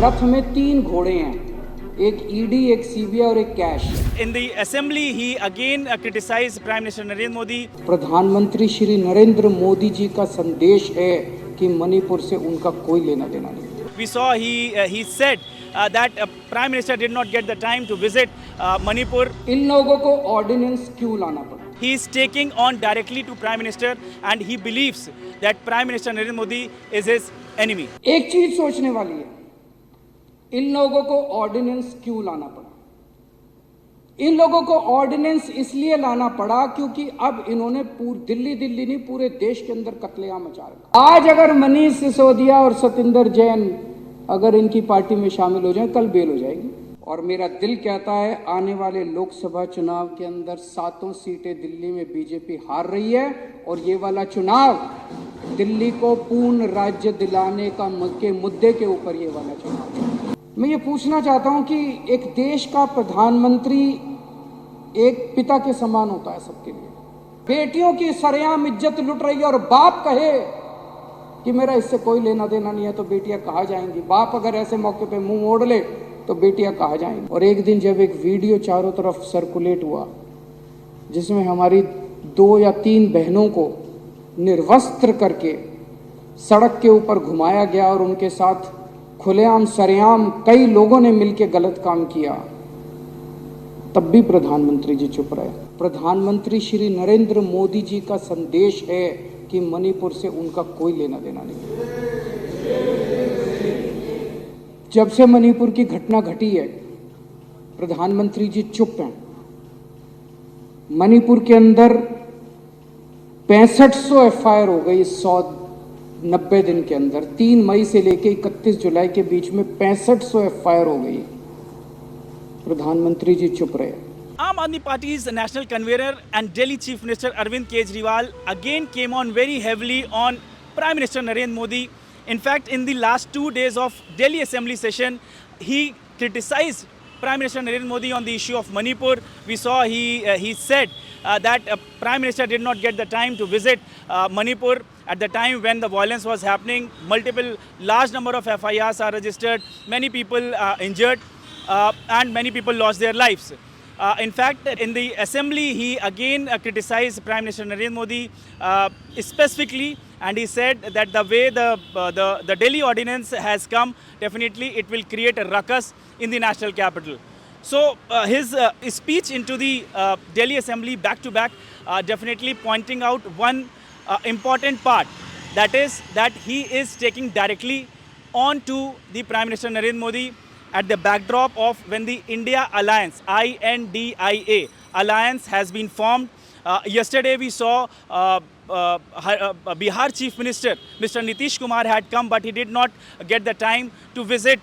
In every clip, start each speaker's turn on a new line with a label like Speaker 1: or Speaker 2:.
Speaker 1: रथ में 3 घोड़े हैं, एक ईडी, एक सीबीआई और एक cash.
Speaker 2: In the assembly, he again criticized Prime Minister Narendra Modi.
Speaker 1: प्रधानमंत्री श्री नरेंद्र मोदी जी का संदेश है कि मणिपुर से उनका कोई लेना देना नहीं।
Speaker 2: We saw he said that Prime Minister did not get the time to visit Manipur.
Speaker 1: इन लोगों को ऑर्डिनेंस क्यों लाना पड़ा?
Speaker 2: He is taking on directly to Prime Minister and he believes that Prime Minister Narendra Modi is his enemy.
Speaker 1: एक चीज सोचने वाली है, इन लोगों को ऑर्डिनेंस क्यों लाना पड़ा? इन लोगों को ऑर्डिनेंस इसलिए लाना पड़ा क्योंकि अब इन्होंने दिल्ली नहीं पूरे देश के अंदर कत्लेआम मचा रखा। आज अगर मनीष सिसोदिया और सतिंदर जैन अगर इनकी पार्टी में शामिल हो जाएं, कल बेल हो जाएगी। और मेरा दिल कहता है आने वाले लोकसभा चुनाव के अंदर 7 सीटें दिल्ली में बीजेपी हार रही है और ये वाला चुनाव दिल्ली को पूर्ण राज्य दिलाने का के मुद्दे के ऊपर ये वाला चुनाव। मैं ये पूछना चाहता हूं कि एक देश का प्रधानमंत्री एक पिता के समान होता है सबके लिए। बेटियों की सरेआम इज्जत लुट रही है और बाप कहे कि मेरा इससे कोई लेना देना नहीं है तो बेटियां कहाँ जाएंगी? बाप अगर ऐसे मौके पे मुंह मोड़ ले तो बेटियां कहाँ जाएंगी? और एक दिन जब एक वीडियो चारों तरफ सर्कुलेट हुआ जिसमें हमारी 2 या 3 बहनों को निर्वस्त्र करके सड़क के ऊपर घुमाया गया और उनके साथ खुलेआम सरेआम कई लोगों ने मिलकर गलत काम किया, तब भी प्रधानमंत्री जी चुप रहे। प्रधानमंत्री श्री नरेंद्र मोदी जी का संदेश है कि मणिपुर से उनका कोई लेना देना नहीं। जब से मणिपुर की घटना घटी है प्रधानमंत्री जी चुप हैं। मणिपुर के अंदर 6500 एफआईआर हो गई 190 दिन के अंदर। 3 मई से लेकर 31 जुलाई के बीच में 6500 एफआईआर हो गई। प्रधानमंत्री जी चुप रहे।
Speaker 2: Aam Aadmi Party's national convener and Delhi Chief Minister Arvind Kejriwal again came on very heavily on Prime Minister Narendra Modi. In fact, in the last 2 days of Delhi Assembly session, he criticized Prime Minister Narendra Modi on the issue of Manipur. We saw he said that Prime Minister did not get the time to visit Manipur at the time when the violence was happening. Large number of FIRs are registered, many people injured and many people lost their lives. In fact, in the assembly, he again criticized Prime Minister Narendra Modi specifically, and he said that the way the Delhi ordinance has come, definitely it will create a ruckus in the national capital. So his speech into the Delhi assembly back to back definitely pointing out one important part, that is that he is taking directly on to the Prime Minister Narendra Modi at the backdrop of when the India Alliance, INDIA alliance has been formed. Yesterday we saw Bihar Chief Minister Mr. Nitish Kumar had come, but he did not get the time to visit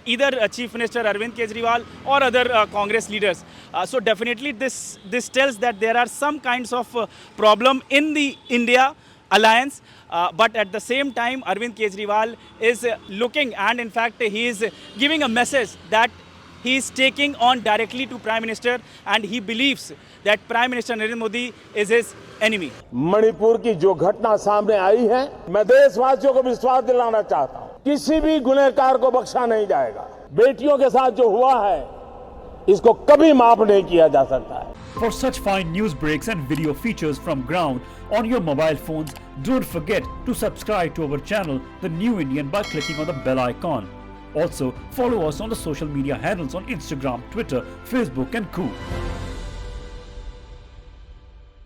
Speaker 2: either Chief Minister Arvind Kejriwal or other Congress leaders. So definitely this tells that there are some kinds of problem in the India Alliance. But at the same time, Arvind Kejriwal is looking, and in fact he is giving a message that he is taking on directly to Prime Minister and he believes that Prime Minister Narendra Modi is his enemy.
Speaker 3: Manipur की जो घटना सामने आई है, मैं देशवासियों को विश्वास दिलाना चाहता हूं, किसी भी गुनहगार को बख्शा नहीं जाएगा। बेटियों के साथ जो हुआ है, इसको कभी माफ नहीं किया जा सकता है।
Speaker 4: For such fine news breaks and video features from ground on your mobile phones, don't forget to subscribe to our channel, The New Indian, by clicking on the bell icon. Also, follow us on the social media handles on Instagram, Twitter, Facebook and Coup.